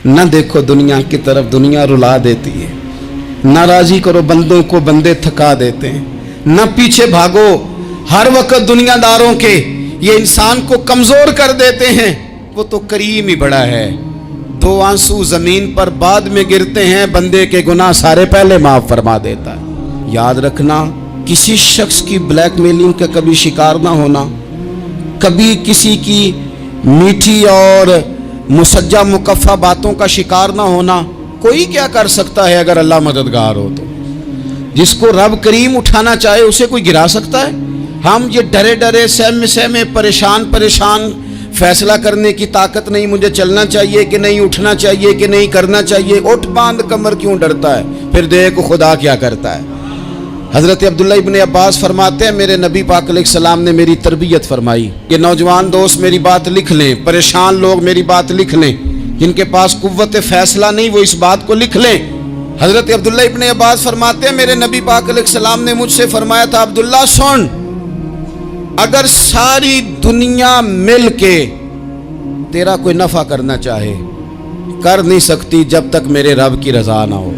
نہ دیکھو دنیا کی طرف، دنیا رلا دیتی ہے، نہ راضی کرو بندوں کو، بندے تھکا دیتے ہیں، نہ پیچھے بھاگو ہر وقت دنیا داروں کے، یہ انسان کو کمزور کر دیتے ہیں۔ وہ تو کریم ہی بڑا ہے، 2 آنسو زمین پر بعد میں گرتے ہیں، بندے کے گناہ سارے پہلے معاف فرما دیتا ہے۔ یاد رکھنا، کسی شخص کی بلیک میلنگ کا کبھی شکار نہ ہونا، کبھی کسی کی میٹھی اور مسجع مکفہ باتوں کا شکار نہ ہونا۔ کوئی کیا کر سکتا ہے اگر اللہ مددگار ہو تو؟ جس کو رب کریم اٹھانا چاہے اسے کوئی گرا سکتا ہے؟ ہم یہ ڈرے ڈرے سہمے پریشان فیصلہ کرنے کی طاقت نہیں، مجھے چلنا چاہیے کہ نہیں، اٹھنا چاہیے کہ نہیں، کرنا چاہیے، اٹھ باندھ کمر کیوں ڈرتا ہے؟ پھر دیکھ خدا کیا کرتا ہے۔ حضرت عبداللہ ابن عباس فرماتے ہیں میرے نبی پاک علیہ السلام نے میری تربیت فرمائی۔ یہ نوجوان دوست میری بات لکھ لیں، پریشان لوگ میری بات لکھ لیں، جن کے پاس قوت فیصلہ نہیں وہ اس بات کو لکھ لیں۔ حضرت عبداللہ ابن عباس فرماتے ہیں میرے نبی پاک علیہ السلام نے مجھ سے فرمایا تھا، عبداللہ سن، اگر ساری دنیا مل کے تیرا کوئی نفع کرنا چاہے، کر نہیں سکتی جب تک میرے رب کی رضا نہ ہو۔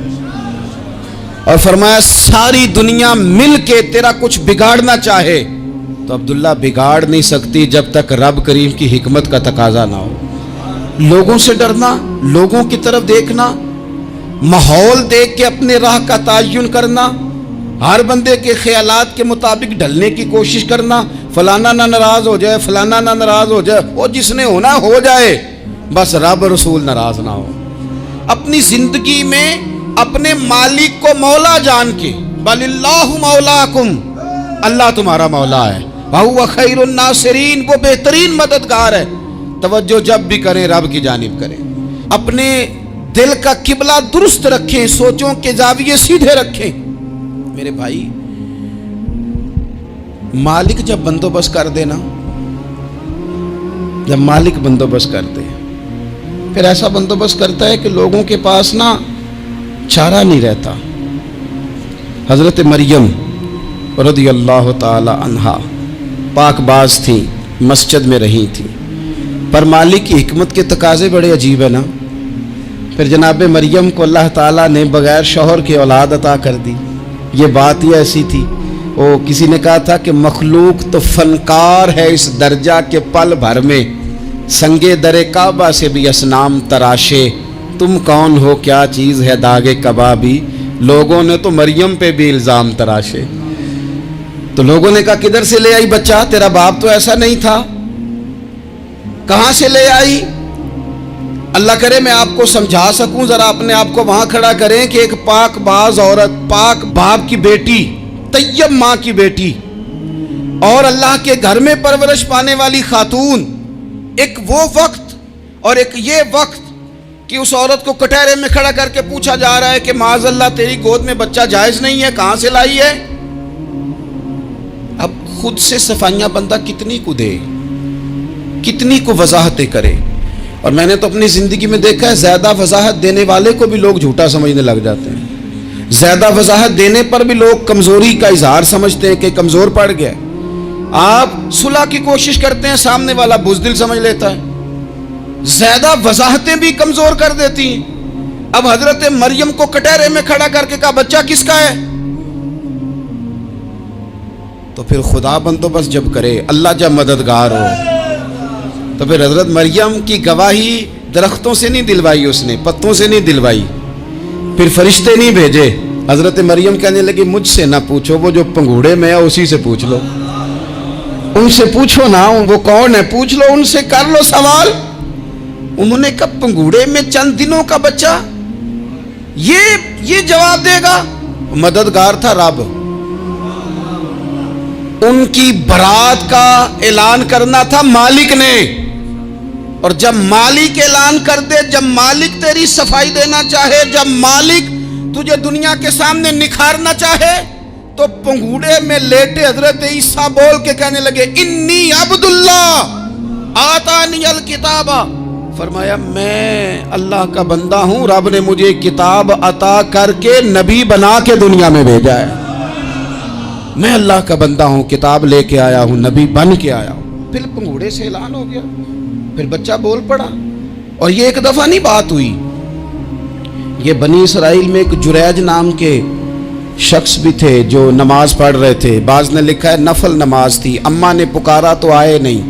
اور فرمایا ساری دنیا مل کے تیرا کچھ بگاڑنا چاہے تو عبداللہ بگاڑ نہیں سکتی جب تک رب کریم کی حکمت کا تقاضا نہ ہو۔ لوگوں سے ڈرنا، لوگوں کی طرف دیکھنا، ماحول دیکھ کے اپنے راہ کا تعین کرنا، ہر بندے کے خیالات کے مطابق ڈھلنے کی کوشش کرنا، فلانا نہ ناراض ہو جائے، فلانا نہ ناراض ہو جائے، وہ جس نے ہونا ہو جائے، بس رب رسول ناراض نہ ہو۔ اپنی زندگی میں اپنے مالک کو مولا جان کے، بل اللہ مولاکم، اللہ تمہارا مولا ہے، وہو خیر الناصرین، وہ بہترین مددگار ہے۔ توجہ جب بھی کریں رب کی جانب کریں، اپنے دل کا قبلہ درست رکھیں، سوچوں کے زاویے سیدھے رکھیں۔ میرے بھائی، مالک جب بندوبست کر دے نا، جب مالک بندوبست کر دے، پھر ایسا بندوبست کرتا ہے کہ لوگوں کے پاس نا چارہ نہیں رہتا۔ حضرت مریم رضی اللہ تعالی عنہا پاک باز تھیں، مسجد میں رہی تھیں، پر مالک کی حکمت کے تقاضے بڑے عجیب ہیں نا۔ پھر جناب مریم کو اللہ تعالیٰ نے بغیر شوہر کے اولاد عطا کر دی۔ یہ بات ہی ایسی تھی، وہ کسی نے کہا تھا کہ مخلوق تو فنکار ہے اس درجہ کے پل بھر میں سنگے در کعبہ سے بھی اصنام تراشے، تم کون ہو کیا چیز ہے داغے کبابی، لوگوں نے تو مریم پہ بھی الزام تراشے۔ تو لوگوں نے کہا کدھر سے لے آئی بچہ، تیرا باپ تو ایسا نہیں تھا، کہاں سے لے آئی؟ اللہ کرے میں آپ کو سمجھا سکوں، ذرا اپنے آپ کو وہاں کھڑا کریں کہ ایک پاک باز عورت، پاک باپ کی بیٹی، طیب ماں کی بیٹی، اور اللہ کے گھر میں پرورش پانے والی خاتون، ایک وہ وقت اور ایک یہ وقت کہ اس عورت کو کٹہرے میں کھڑا کر کے پوچھا جا رہا ہے کہ معاذ اللہ تیری گود میں بچہ جائز نہیں ہے، کہاں سے لائی ہے؟ اب خود سے صفائیاں بندہ کتنی کو دے، کتنی کو وضاحتیں کرے۔ اور میں نے تو اپنی زندگی میں دیکھا ہے زیادہ وضاحت دینے والے کو بھی لوگ جھوٹا سمجھنے لگ جاتے ہیں، زیادہ وضاحت دینے پر بھی لوگ کمزوری کا اظہار سمجھتے ہیں کہ کمزور پڑ گیا۔ آپ صلح کی کوشش کرتے ہیں، سامنے والا بزدل سمجھ لیتا ہے، زیادہ وضاحتیں بھی کمزور کر دیتی ہیں۔ اب حضرت مریم کو کٹہرے میں کھڑا کر کے کہا بچہ کس کا ہے؟ تو پھر خدا بندوبست جب کرے، اللہ جب مددگار ہو، تو پھر حضرت مریم کی گواہی درختوں سے نہیں دلوائی، اس نے پتوں سے نہیں دلوائی، پھر فرشتے نہیں بھیجے۔ حضرت مریم کہنے لگی مجھ سے نہ پوچھو، وہ جو پنگوڑے میں ہے اسی سے پوچھ لو، ان سے پوچھو نا، وہ کون ہے پوچھ لو، ان سے کر لو سوال۔ انہوں نے کہا پنگوڑے میں چند دنوں کا بچہ یہ جواب دے گا؟ مددگار تھا رب، ان کی برات کا اعلان کرنا تھا مالک نے، اور جب مالک اعلان کر دے، جب مالک تیری صفائی دینا چاہے، جب مالک تجھے دنیا کے سامنے نکھارنا چاہے، تو پنگوڑے میں لیٹے حضرت عیسیٰ بول کے کہنے لگے انی عبداللہ آتانی الکتاب، فرمایا میں اللہ کا بندہ ہوں، رب نے مجھے کتاب عطا کر کے نبی بنا کے دنیا میں بھیجا ہے، میں اللہ کا بندہ ہوں، کتاب لے کے آیا ہوں، نبی بن کے آیا ہوں۔ پھر پنگوڑے سے اعلان ہو گیا، پھر بچہ بول پڑا۔ اور یہ ایک دفعہ نہیں بات ہوئی، یہ بنی اسرائیل میں ایک جریج نام کے شخص بھی تھے جو نماز پڑھ رہے تھے. بعض نے لکھا ہے نفل نماز تھی. اماں نے پکارا تو آئے نہیں,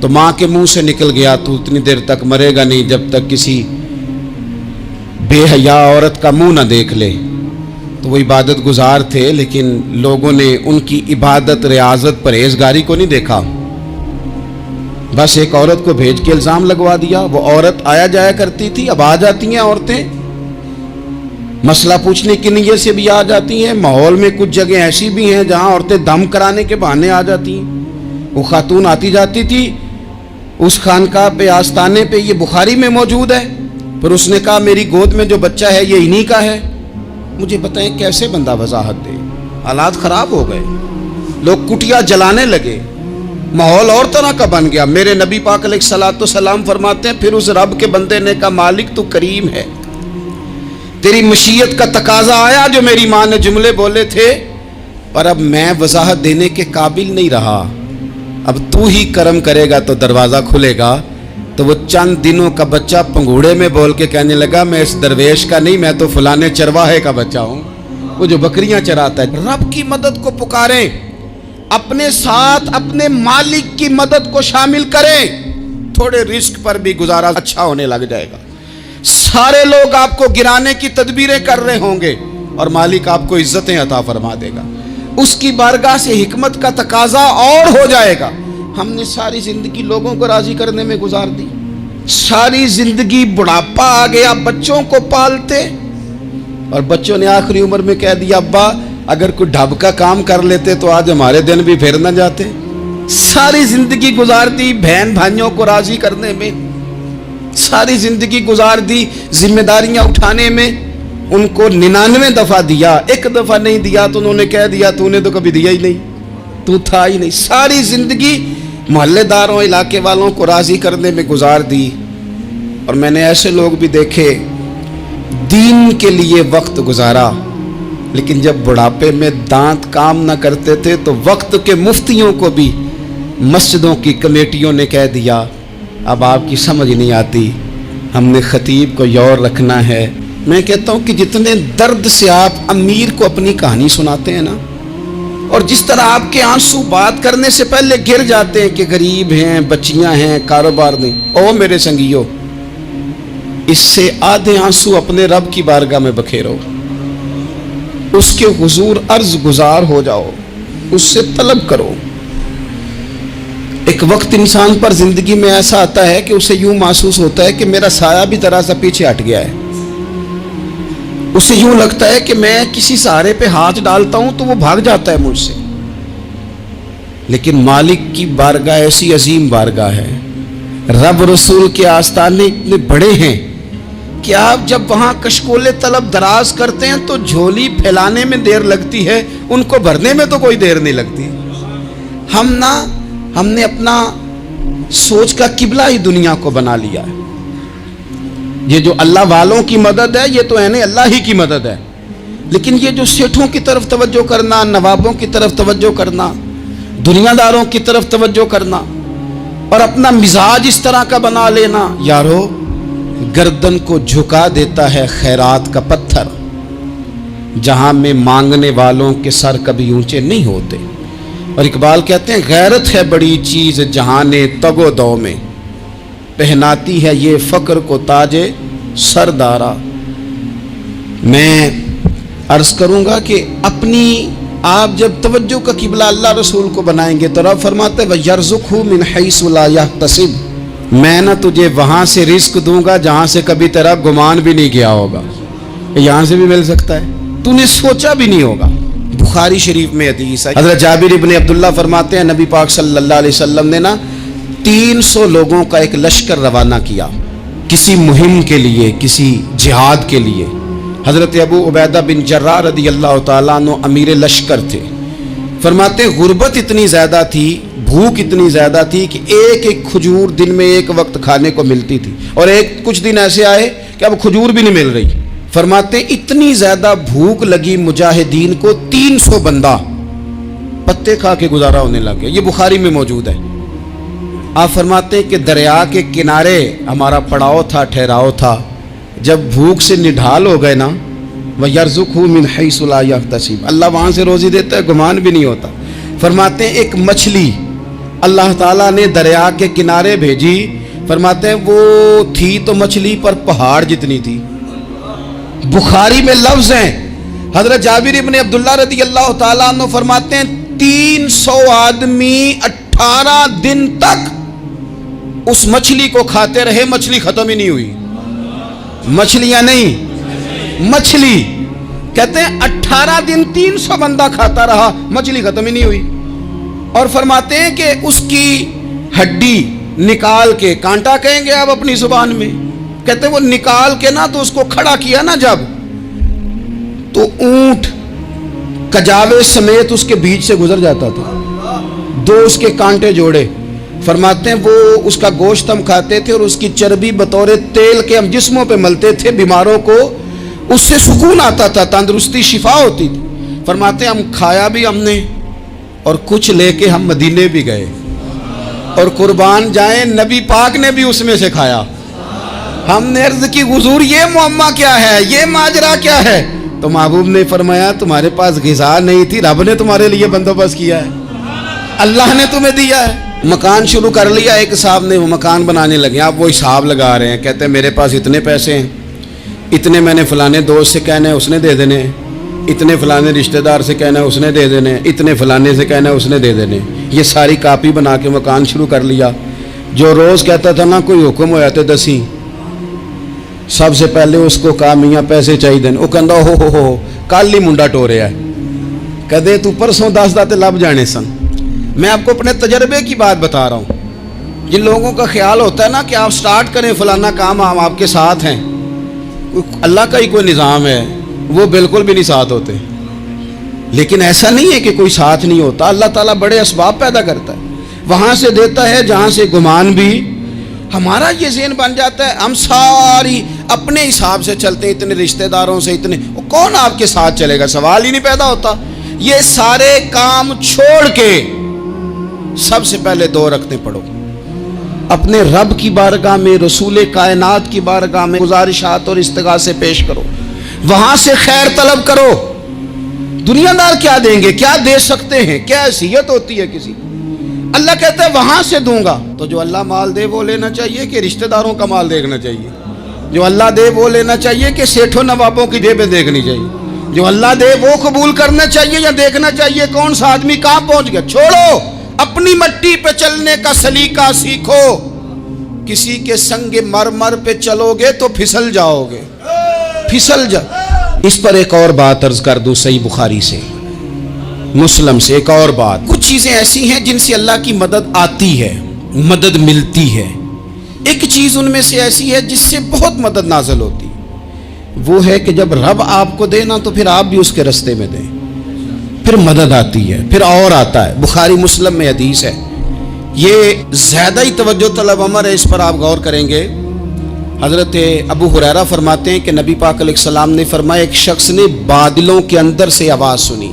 تو ماں کے منہ سے نکل گیا تو اتنی دیر تک مرے گا نہیں جب تک کسی بے حیا عورت کا منہ نہ دیکھ لے. تو وہ عبادت گزار تھے, لیکن لوگوں نے ان کی عبادت, ریاضت, پرہیزگاری کو نہیں دیکھا. بس ایک عورت کو بھیج کے الزام لگوا دیا. وہ عورت آیا جایا کرتی تھی, اب آ جاتی ہیں عورتیں, مسئلہ پوچھنے کی نیت سے بھی آ جاتی ہیں. ماحول میں کچھ جگہ ایسی بھی ہیں جہاں عورتیں دم کرانے کے بہانے آ جاتی ہیں. وہ خاتون آتی جاتی تھی اس خانقاہ پہ, آستانے پہ, یہ بخاری میں موجود ہے. پھر اس نے کہا میری گود میں جو بچہ ہے یہ انہی کا ہے. مجھے بتائیں کیسے بندہ وضاحت دے. حالات خراب ہو گئے, لوگ کٹیا جلانے لگے, ماحول اور طرح کا بن گیا. میرے نبی پاک علیہ الصلوۃ والسلام فرماتے ہیں پھر اس رب کے بندے نے کہا مالک تو کریم ہے, تیری مشیت کا تقاضا آیا جو میری ماں نے جملے بولے تھے, پر اب میں وضاحت دینے کے قابل نہیں رہا, اب تو ہی کرم کرے گا تو دروازہ کھلے گا. تو وہ چند دنوں کا بچہ پنگوڑے میں بول کے کہنے لگا میں اس درویش کا نہیں, میں تو فلانے چرواہے کا بچہ ہوں, وہ جو بکریاں چراتا ہے. رب کی مدد کو پکاریں, اپنے ساتھ اپنے مالک کی مدد کو شامل کریں, تھوڑے رزق پر بھی گزارا اچھا ہونے لگ جائے گا. سارے لوگ آپ کو گرانے کی تدبیریں کر رہے ہوں گے اور مالک آپ کو عزتیں عطا فرما دے گا. اس کی بارگاہ سے حکمت کا تقاضا اور ہو جائے گا. ہم نے ساری زندگی لوگوں کو راضی کرنے میں گزار دی, ساری زندگی بڑھاپا آ گیا بچوں کو پالتے, اور بچوں نے آخری عمر میں کہہ دیا ابا اگر کوئی ڈھب کا کام کر لیتے تو آج ہمارے دن بھی پھر نہ جاتے. ساری زندگی گزار دی بہن بھائیوں کو راضی کرنے میں, ساری زندگی گزار دی ذمہ داریاں اٹھانے میں. ان کو 99 دفعہ دیا, ایک دفعہ نہیں دیا تو انہوں نے کہہ دیا تو نے تو کبھی دیا ہی نہیں, تو تھا ہی نہیں. ساری زندگی محلے داروں علاقے والوں کو راضی کرنے میں گزار دی. اور میں نے ایسے لوگ بھی دیکھے دین کے لیے وقت گزارا, لیکن جب بڑھاپے میں دانت کام نہ کرتے تھے تو وقت کے مفتیوں کو بھی مسجدوں کی کمیٹیوں نے کہہ دیا اب آپ کی سمجھ نہیں آتی, ہم نے خطیب کو یور رکھنا ہے. میں کہتا ہوں کہ جتنے درد سے آپ امیر کو اپنی کہانی سناتے ہیں نا, اور جس طرح آپ کے آنسو بات کرنے سے پہلے گر جاتے ہیں کہ غریب ہیں, بچیاں ہیں, کاروبار نہیں, او میرے سنگیو, اس سے آدھے آنسو اپنے رب کی بارگاہ میں بکھیرو, اس کے حضور عرض گزار ہو جاؤ, اس سے طلب کرو. ایک وقت انسان پر زندگی میں ایسا آتا ہے کہ اسے یوں محسوس ہوتا ہے کہ میرا سایہ بھی ذرا سا پیچھے ہٹ گیا ہے. اسے یوں لگتا ہے کہ میں کسی سہارے پہ ہاتھ ڈالتا ہوں تو وہ بھاگ جاتا ہے مجھ سے. لیکن مالک کی بارگاہ ایسی عظیم بارگاہ ہے, رب رسول کے آستانے اتنے بڑے ہیں کہ آپ جب وہاں کشکول طلب دراز کرتے ہیں تو جھولی پھیلانے میں دیر لگتی ہے, ان کو بھرنے میں تو کوئی دیر نہیں لگتی. ہم نے اپنا سوچ کا قبلہ ہی دنیا کو بنا لیا ہے. یہ جو اللہ والوں کی مدد ہے یہ تو اللہ ہی کی مدد ہے, لیکن یہ جو سیٹھوں کی طرف توجہ کرنا, نوابوں کی طرف توجہ کرنا, دنیا داروں کی طرف توجہ کرنا اور اپنا مزاج اس طرح کا بنا لینا, یارو گردن کو جھکا دیتا ہے خیرات کا پتھر, جہاں میں مانگنے والوں کے سر کبھی اونچے نہیں ہوتے. اور اقبال کہتے ہیں غیرت ہے بڑی چیز جہان تگ و دو میں, پہناتی ہے یہ فقر کو تاج سردارا. میں عرض کروں گا کہ اپنی آپ جب توجہ کا قبلہ اللہ رسول کو بنائیں گے تو رب فرماتے ہیں وَيَرْزُقْهُ مِنْ حَيْثُ لَا يَحْتَسِبُ, میں نہ تجھے وہاں سے رزق دوں گا جہاں سے کبھی تیرا گمان بھی نہیں کیا ہوگا, یہاں سے بھی مل سکتا ہے, تو نے سوچا بھی نہیں ہوگا. بخاری شریف میں حدیث ہے, حضرت جابر ابن عبداللہ فرماتے ہیں نبی پاک صلی اللہ علیہ وسلم نے 300 لوگوں کا ایک لشکر روانہ کیا کسی مہم کے لیے, کسی جہاد کے لیے. حضرت ابو عبیدہ بن جراح رضی اللہ تعالیٰ عنہ امیر لشکر تھے. فرماتے غربت اتنی زیادہ تھی, بھوک اتنی زیادہ تھی کہ ایک ایک کھجور دن میں ایک وقت کھانے کو ملتی تھی, اور کچھ دن ایسے آئے کہ اب کھجور بھی نہیں مل رہی. فرماتے اتنی زیادہ بھوک لگی مجاہدین کو 300 بندہ پتے کھا کے گزارا ہونے لگ گیا. یہ بخاری میں موجود ہے. آپ فرماتے ہیں کہ دریا کے کنارے ہمارا پڑاؤ تھا, ٹھہراؤ تھا, जब भूख से निढाल हो गए ना, वयर्ज़ुक़हु मिन हैसु ला यहतसिब, अल्लाह वहाँ से रोज़ी देता है, गुमान भी नहीं होता। फरमाते हैं एक मछली अल्लाह ताला ने दरिया के किनारे भेजी, फरमाते हैं वो थी तो मछली पर पहाड़ जितनी थी। बुखारी में लफ्ज़ हैं, हज़रत जाबिर इब्न अब्दुल्लाह रज़ी अल्लाह ताला अन्हु फरमाते हैं 300 आदमी 18 दिन तक उस मछली को खाते रहे, मछली खत्म ही नहीं हुई। मछलियां नहीं, मछली। कहते हैं 18 दिन 300 बंदा खाता रहा, मछली खत्म ही नहीं हुई। और फरमाते हैं कि उसकी हड्डी निकाल के, कांटा कहेंगे आप अपनी जुबान में, कहते हैं वो निकाल के ना तो उसको खड़ा किया ना जब, तो ऊंट कजावे समेत उसके बीच से गुजर जाता था। 2 उसके कांटे जोड़े। फरमाते हैं वो उसका गोश्त हम खाते थे और उसकी चर्बी बतौर तेल के हम जिस्मों पे मलते थे, बीमारों को उससे सुकून आता था, तंदुरुस्ती शिफा होती थी। फरमाते हैं हम खाया भी हमने और कुछ लेके हम मदीने भी गए, और कुर्बान जाए नबी पाक ने भी उसमें से खाया। हमने अर्ज की हुजूर ये मुअम्मा क्या है, ये माजरा क्या है? तो महबूब ने फरमाया तुम्हारे पास ग़िज़ा नहीं थी, रब ने तुम्हारे लिए बंदोबस्त किया है, अल्लाह ने तुम्हें दिया है। मकान शुरू कर लिया एक साहब ने, वो मकान बनाने लगे, आप वो हिसाब लगा रहे हैं, कहते हैं मेरे पास इतने पैसे हैं, इतने मैंने फलाने दोस्त से कहना है उसने दे देने, इतने फलाने रिश्तेदार से कहना है उसने दे देने, इतने फलाने से कहना है उसने दे देने। ये सारी कापी बना के मकान शुरू कर लिया। जो रोज़ कहता था ना कोई हुक्म होया तो दसी, सबसे पहले उसको कहा मियाँ पैसे चाहिए, वो कहता हो कल ही मुंडा टोरिया है, कदे तू परसों दस दाते लब जाने सन। मैं आपको अपने तजर्बे की बात बता रहा हूँ। जिन लोगों का ख्याल होता है ना कि आप स्टार्ट करें फलाना काम, हम आपके साथ हैं, अल्लाह का ही कोई निज़ाम है, वो बिल्कुल भी नहीं साथ होते। लेकिन ऐसा नहीं है कि कोई साथ नहीं होता, अल्लाह ताला बड़े असबाब पैदा करता है, वहाँ से देता है जहाँ से गुमान भी। हमारा ये ज़हन बन जाता है, हम सारी अपने हिसाब से चलते हैं, इतने रिश्तेदारों से इतने, कौन आपके साथ चलेगा, सवाल ही नहीं पैदा होता। ये सारे काम छोड़ के सबसे पहले 2 रकतें पढ़ो, अपने रब की बारगाह में, रसूल कायनात की बारगाह में गुजारिशात और इस्तिगासे पेश करो, वहां से खैर तलब करो। दुनियादार क्या देंगे, क्या दे सकते हैं, क्या हैसियत होती है किसी। अल्लाह कहता है वहां से दूंगा। तो जो अल्लाह माल दे वो लेना चाहिए कि रिश्तेदारों का माल देखना चाहिए? जो अल्लाह दे वो लेना चाहिए कि सेठों नवाबों की जेबें देखनी चाहिए? जो अल्लाह दे वो कबूल करना चाहिए या देखना चाहिए कौन सा आदमी कहां पहुंच गया? छोड़ो, अपनी मट्टी पे चलने का सलीका सीखो। किसी के संग मरमर पे चलोगे तो फिसल जाओगे, फिसल जा। इस पर एक और बात अर्ज कर दूं, सही बुखारी से, मुस्लिम से एक और बात। कुछ चीजें ऐसी हैं जिनसे अल्लाह की मदद आती है, मदद मिलती है। एक चीज उनमें से ऐसी है जिससे बहुत मदद नाज़िल होती है, वो है कि जब रब आपको दे ना तो फिर आप भी उसके रास्ते में दें, फिर मदद आती है, फिर और आता है। बुखारी मुस्लिम में हदीस है, ये ज्यादा ही तवज्जो तलब अमर है, इस पर आप गौर करेंगे। हजरत अबू हुरैरा फरमाते हैं कि नबी पाक अलैहिस्सलाम ने फरमाया, एक शख्स ने बादलों के अंदर से आवाज़ सुनी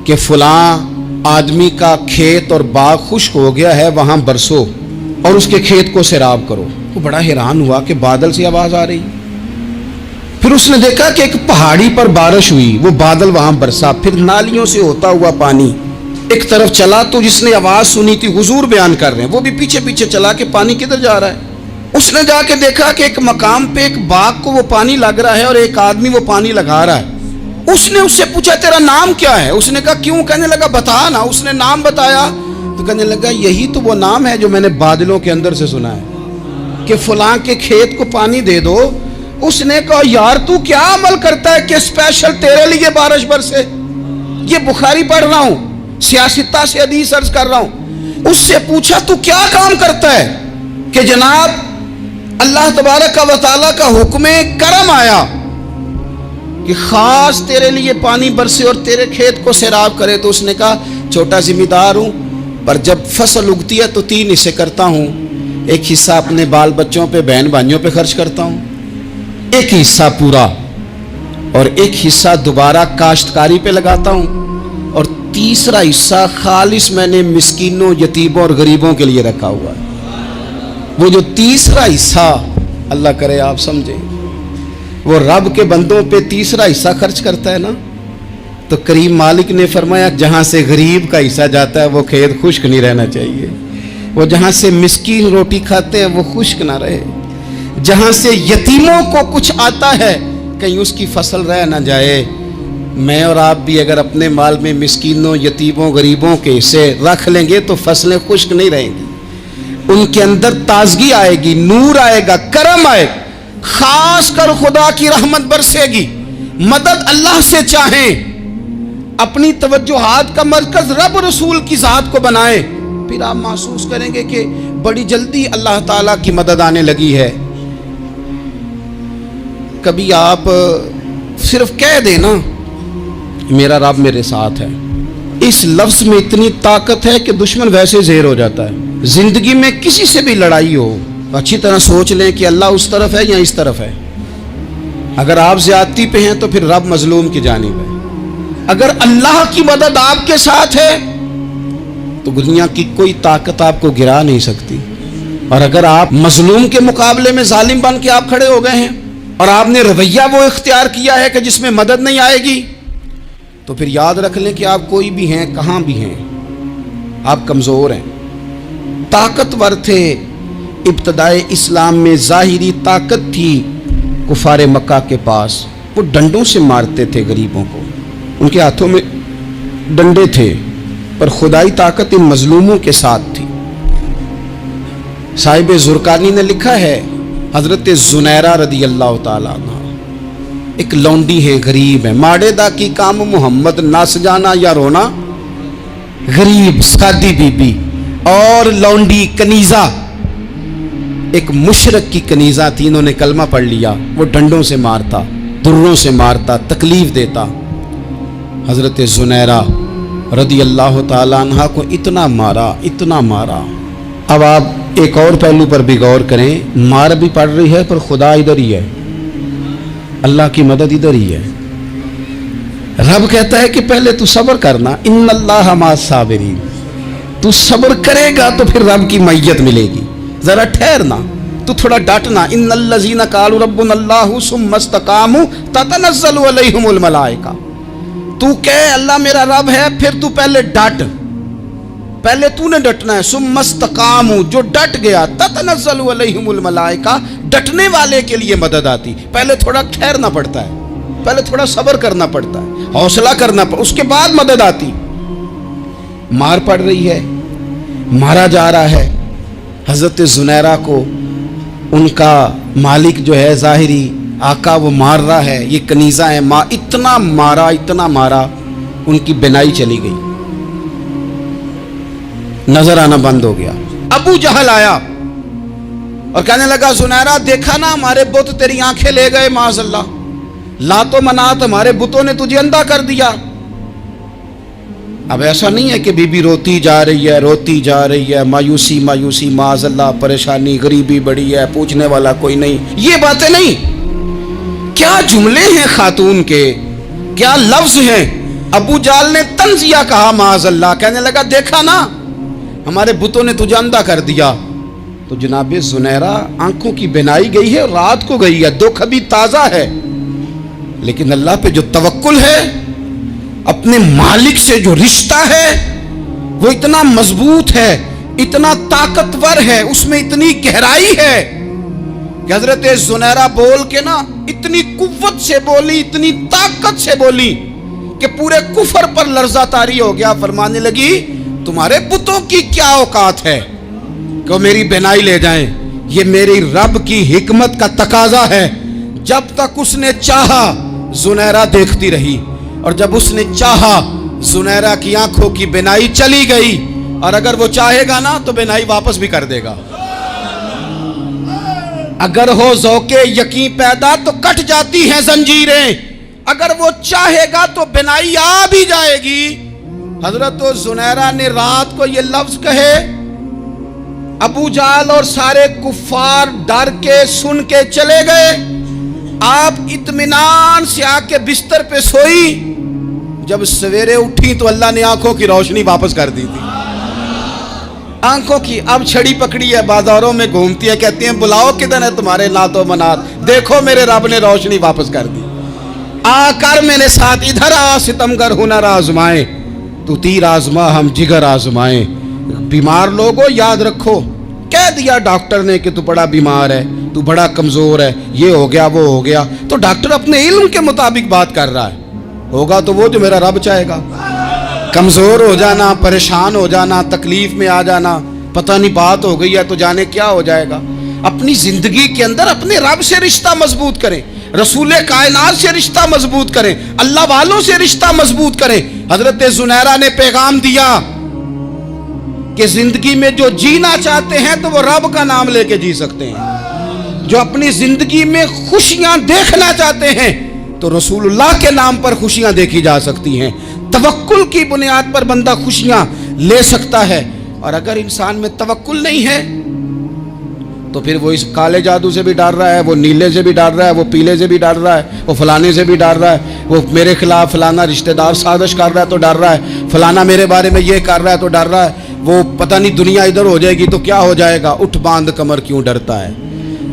कि फलां आदमी का खेत और बाग खुश्क हो गया है, वहाँ बरसो और उसके खेत को सैराब करो। वो बड़ा हैरान हुआ कि बादल से आवाज़ आ रही। फिर उसने देखा कि एक पहाड़ी पर बारिश हुई, वो बादल वहाँ बरसा, फिर नालियों से होता हुआ पानी एक तरफ चला। तो जिसने आवाज़ सुनी थी, हुजूर बयान कर रहे हैं, वो भी पीछे पीछे चला कि पानी किधर जा रहा है। उसने जाके देखा कि एक मकाम पे एक बाग को वो पानी लग रहा है और एक आदमी वो पानी लगा रहा है। उसने उससे पूछा तेरा नाम क्या है? उसने कहा क्यों? कहने लगा बता ना। उसने नाम बताया तो कहने लगा यही तो वो नाम है जो मैंने बादलों के अंदर से सुना है कि फलां के खेत को पानी दे दो। उसने कहा यार तू क्या अमल करता है कि स्पेशल तेरे लिए बारिश बरसे? ये बुखारी पढ़ रहा हूँ, सियासता से हदीस अर्ज कर रहा हूँ। उससे पूछा तू क्या काम करता है कि जनाब अल्लाह तबारक व तआला का हुक्म करम आया कि खास तेरे लिए पानी बरसे और तेरे खेत को सैराब करे। तो उसने कहा छोटा जिम्मेदार हूँ, पर जब फसल उगती है तो 3 हिस्से करता हूँ। एक हिस्सा अपने बाल बच्चों पे, बहन भाइयों पे खर्च करता हूँ, एक हिस्सा पूरा, और एक हिस्सा दोबारा काश्तकारी पे लगाता हूँ, और तीसरा हिस्सा खालिस मैंने मिस्कीनों, यतीमों और गरीबों के लिए रखा हुआ है। वो जो तीसरा हिस्सा, अल्लाह करे आप समझे, वो रब के बंदों पे तीसरा हिस्सा खर्च करता है ना, तो करीम मालिक ने फरमाया जहाँ से गरीब का हिस्सा जाता है वो खेत खुश्क नहीं रहना चाहिए, वो जहाँ से मिस्कीन रोटी खाते हैं वो खुश्क ना रहे, जहाँ से यतीमों को कुछ आता है कहीं उसकी फसल रह ना जाए। मैं और आप भी अगर अपने माल में मिस्कीनों, यतीमों, गरीबों के हिस्से रख लेंगे तो फसलें खुश्क नहीं रहेंगी, उनके अंदर ताजगी आएगी, नूर आएगा, करम आए, खास कर खुदा की रहमत बरसेगी। मदद अल्लाह से चाहें, अपनी तवज्जुहात का मरकज रब रसूल की जात को बनाएं, फिर आप महसूस करेंगे कि बड़ी जल्दी अल्लाह ताला की मदद आने लगी है। कभी आप सिर्फ कह देना मेरा रब मेरे साथ है, इस लफ्ज में इतनी ताकत है कि दुश्मन वैसे ज़ेर हो जाता है। जिंदगी में किसी से भी लड़ाई हो, अच्छी तरह सोच लें कि अल्लाह उस तरफ है या इस तरफ है। अगर आप ज्यादती पे हैं तो फिर रब मजलूम की जानिब है। अगर अल्लाह की मदद आपके साथ है तो दुनिया की कोई ताकत आपको गिरा नहीं सकती। और अगर आप मजलूम के मुकाबले में जालिम बन के आप खड़े हो गए हैं और आपने रवैया वो इख्तियार किया है कि जिसमें मदद नहीं आएगी, तो फिर याद रख लें कि आप कोई भी हैं, कहाँ भी हैं, आप कमज़ोर हैं। ताकतवर थे इब्तदाए इस्लाम में, ज़ाहिरी ताकत थी कुफारे मक्का के पास, वो डंडों से मारते थे गरीबों को, उनके हाथों में डंडे थे, पर खुदाई ताकत इन मजलूमों के साथ थी। साहिब ज़ुरकानी ने लिखा है, हज़रत ज़ुनैरा रदी अल्लाह ताला अन्हा एक लौंडी है, गरीब है, माड़ेदा की काम मोहम्मद ना सजाना या रोना, गरीब सादी बीबी और लौंडी कनीज़ा, एक मुशरक की कनीज़ा थी, इन्होंने कलमा पढ़ लिया, वो डंडों से मारता, दुर्रों से मारता, तकलीफ देता। हज़रत ज़ुनैरा रदी अल्लाह ताला अन्हा को इतना मारा, इतना मारा। अब आप एक और पहलू पर भी गौर करें, मार भी पड़ रही है पर खुदा इधर ही है, अल्लाह की मदद इधर ही है। रब कहता है कि पहले तू सब्र करना, इन्नल्लाह मास साबिरीन, तू सब्र करेगा तो फिर रब की मैयत मिलेगी, जरा ठहरना, तू थोड़ा डटना। इन्नल्लज़ीना क़ालू रब्बुनल्लाहु सुम्मा इस्तक़ामू ततनज़्ज़लु अलैहिमुल मलाइका, तू कह अल्लाह मेरा रब है, फिर तू पहले डट, पहले तूने डटना है। सुम्मा इस्तक़ामू, जो डट गया, ततनज़्ज़लु अलैहिमुल मलाइका, डटने वाले के लिए मदद आती। पहले थोड़ा ठहरना पड़ता है, पहले थोड़ा सब्र करना पड़ता है, हौसला करना पड़ता, उसके बाद मदद आती। मार पड़ रही है, मारा जा रहा है। हज़रत ज़ुनैरा को उनका मालिक जो है ज़ाहिरी आका वो मार रहा है, ये कनीज़ा है, इतना मारा, इतना मारा, उनकी बिनाई चली गई, नजर आना बंद हो गया। अबू जहल आया और कहने लगा, ज़ुनैरा देखा ना हमारे बुत तेरी आंखें ले गए, माज़अल्लाह, लातो मनात हमारे बुतों ने तुझे अंधा कर दिया। अब ऐसा नहीं है कि बीबी रोती जा रही है, रोती जा रही है, मायूसी मायूसी, माज़अल्लाह, परेशानी, गरीबी बड़ी है, पूछने वाला कोई नहीं, ये बातें नहीं। क्या जुमले हैं खातून के, क्या लफ्ज हैं। अबू जाल ने तंजिया कहा, माज़अल्लाह, कहने लगा देखा ना हमारे बुतों ने तुझे अंधा कर दिया। तो जनाब ज़ुनैरा आंखों की बिनाई गई है, रात को गई है, दुख अभी ताज़ा है, लेकिन अल्लाह पे जो तवक्कुल है, अपने मालिक से जो रिश्ता है वो इतना मजबूत है, इतना ताकतवर है, उसमें इतनी गहराई है कि हज़रत ज़ुनैरा बोल के ना इतनी कुव्वत से बोली, इतनी ताकत से बोली कि पूरे कुफर पर लर्जा तारी हो गया। फरमाने लगी, तुम्हारे बुतों की क्या औकात है कि मेरी बिनाई ले जाएं, ये मेरी रब की हिकमत का तकाजा है। जब तक उसने चाहा ज़ुनैरा देखती रही, और जब उसने चाहा ज़ुनैरा की आंखों की बिनाई चली गई, और अगर वो चाहेगा ना तो बिनाई वापस भी कर देगा। अगर हो ज़ौक़े यकीन पैदा तो कट जाती हैं जंजीरें, अगर वो चाहेगा तो बिनाई आ भी जाएगी। हजरत ज़ुनैरा ने रात को ये लफ्ज कहे, अबू जाल और सारे कुफ्फार डर के सुन के चले गए। आप इत्मीनान से आके बिस्तर पे सोई, जब सवेरे उठी तो अल्लाह ने आंखों की रोशनी वापस कर दी थी। आंखों की अब छड़ी पकड़ी है, बाजारों में घूमती है, कहती हैं बुलाओ किधर है तुम्हारे नातो मनात, देखो मेरे रब ने रोशनी वापस कर दी, आकर मेरे साथ इधर आ, सितमगर हुनर आजमाए, तू तीर आजमा हम जिगर आजमाए। बीमार लोगों याद रखो, कह दिया डॉक्टर ने कि तू बड़ा बीमार है, तू बड़ा कमजोर है, ये हो गया वो हो गया, तो डॉक्टर अपने इल्म के मुताबिक बात कर रहा है, होगा तो वो जो मेरा रब चाहेगा। कमजोर हो जाना, परेशान हो जाना, तकलीफ में आ जाना, पता नहीं बात हो गई है तो जाने क्या हो जाएगा। अपनी जिंदगी के अंदर अपने रब से रिश्ता मजबूत करें, रसूले कायनात से रिश्ता मजबूत करें, अल्लाह वालों से रिश्ता मजबूत करें। हजरत जुनैरा ने पैगाम दिया कि जिंदगी में जो जीना चाहते हैं तो वो रब का नाम लेके जी सकते हैं, जो अपनी जिंदगी में खुशियां देखना चाहते हैं तो रसूलुल्लाह के नाम पर खुशियां देखी जा सकती हैं। तवक्कुल की बुनियाद पर बंदा खुशियां ले सकता है, और अगर इंसान में तवक्कुल नहीं है तो फिर वो इस काले जादू से भी डर रहा है, वो नीले से भी डर रहा है, वो पीले से भी डर रहा है, वो फलाने से भी डर रहा है, वो मेरे खिलाफ फलाना रिश्तेदार साजिश कर रहा है तो डर रहा है, फलाना मेरे बारे में ये कर रहा है तो डर रहा है, वो पता नहीं दुनिया इधर हो जाएगी तो क्या हो जाएगा, उठ बांध कमर क्यों डरता है,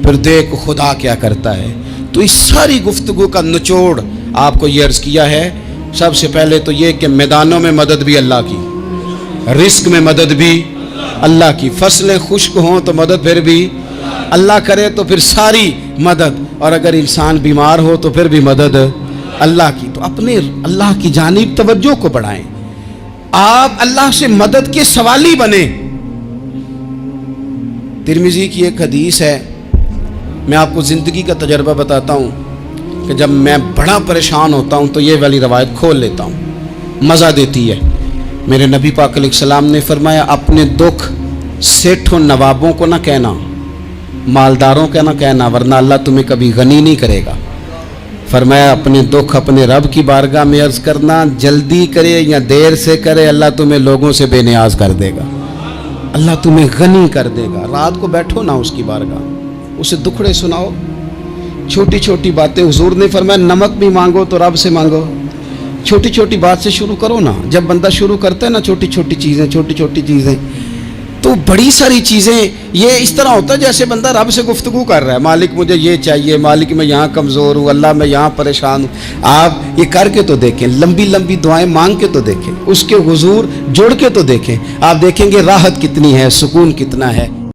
फिर देख खुदा क्या करता है। तो इस सारी गुफ्तगू का निचोड़ आपको ये अर्ज़ किया है। सबसे पहले तो ये कि मैदानों में मदद भी अल्लाह की, रिस्क में मदद भी अल्लाह की, फसलें खुश्क हों तो मदद फिर भी अल्लाह करे, तो फिर सारी मदद, और अगर इंसान बीमार हो तो फिर भी मदद अल्लाह की। तो अपने अल्लाह की जानिब तवज्जो को बढ़ाएं, आप अल्लाह से मदद के सवाली बने। तिरमिज़ी की एक हदीस है, मैं आपको ज़िंदगी का तजर्बा बताता हूँ कि जब मैं बड़ा परेशान होता हूँ तो ये वाली रवायत खोल लेता हूँ, मज़ा देती है। मेरे नबी पाक अलैहिस्सलाम ने फरमाया, अपने दुख सेठों नवाबों को ना कहना, मालदारों का ना कहना, वरना अल्लाह तुम्हें कभी गनी नहीं करेगा। फरमाया अपने दुख अपने रब की बारगाह में अर्ज़ करना, जल्दी करे या देर से करे अल्लाह तुम्हें लोगों से बेनियाज कर देगा, अल्लाह तुम्हें गनी कर देगा। रात को बैठो ना उसकी बारगाह, उसे दुखड़े सुनाओ, छोटी छोटी बातें। हुजूर ने फरमाया नमक भी मांगो तो रब से मांगो, छोटी छोटी बात से शुरू करो ना। जब बंदा शुरू करता है ना छोटी छोटी चीज़ें तो बड़ी सारी चीज़ें ये इस तरह होता है जैसे बंदा रब से गुफ्तगू कर रहा है, मालिक मुझे ये चाहिए, मालिक मैं यहाँ कमज़ोर हूँ, अल्लाह मैं यहाँ परेशान हूँ। आप ये करके तो देखें, लंबी लंबी दुआएं मांग के तो देखें, उसके हुजूर जुड़ के तो देखें, आप देखेंगे राहत कितनी है, सुकून कितना है।